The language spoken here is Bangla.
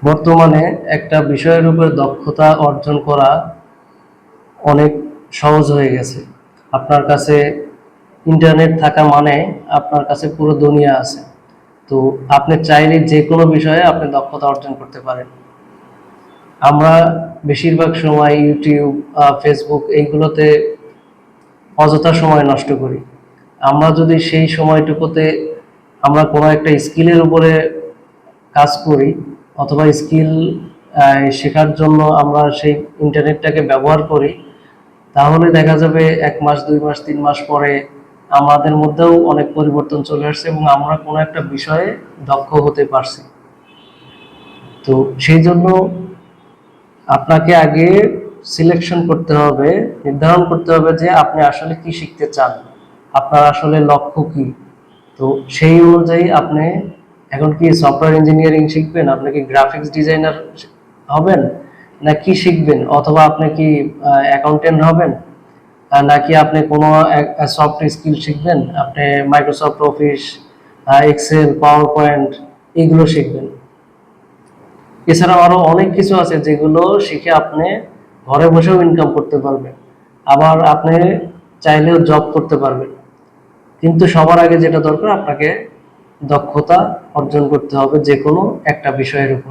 বর্তমানে একটা বিষয়ের উপর দক্ষতা অর্জন করা অনেক সহজ হয়ে গেছে। আপনার কাছে ইন্টারনেট থাকা মানে আপনার কাছে পুরো দুনিয়া আছে। তো আপনি চাইলে যে কোনো বিষয়ে আপনি দক্ষতা অর্জন করতে পারেন। আমরা বেশিরভাগ সময় ইউটিউব, ফেসবুক এইগুলোতে অযথা সময় নষ্ট করি। আমরা যদি সেই সময়টুকুতে আমরা কোনো একটা স্কিলের উপরে কাজ করি অথবা স্কিল শেখার জন্য আমরা সেই ইন্টারনেটটাকে ব্যবহার করি, তাহলে দেখা যাবে ১ মাস, ২ মাস, ৩ মাস পরে আমাদের মধ্যেও অনেক পরিবর্তন চলে আসছে এবং আমরা কোনো একটা বিষয়ে দক্ষ হতে পারছি। তো সেই জন্য আপনাকে আগে সিলেকশন করতে হবে, নির্ধারণ করতে হবে যে আপনি আসলে কি শিখতে চান, আপনার আসলে লক্ষ্য কি। তো সেই অনুযায়ী আপনি এখন কি সফটওয়্যার ইঞ্জিনিয়ারিং শিখবেন, আপনি কি গ্রাফিক্স ডিজাইনার হবেন, না কি শিখবেন, অথবা আপনি কি অ্যাকাউন্টেন্ট হবেন, নাকি আপনি কোনো সফট স্কিল শিখবেন, আপনি Microsoft office, excel, power point এগুলো শিখবেন। এছাড়াও আরো অনেক কিছু আছে যেগুলো শিখে আপনি ঘরে বসেও ইনকাম করতে পারবেন, আবার আপনি চাইলেও জব করতে পারবেন। কিন্তু সবার আগে যেটা দরকার, আপনাকে দক্ষতা অর্জন করতে হবে যে কোনো একটা বিষয়ের উপর।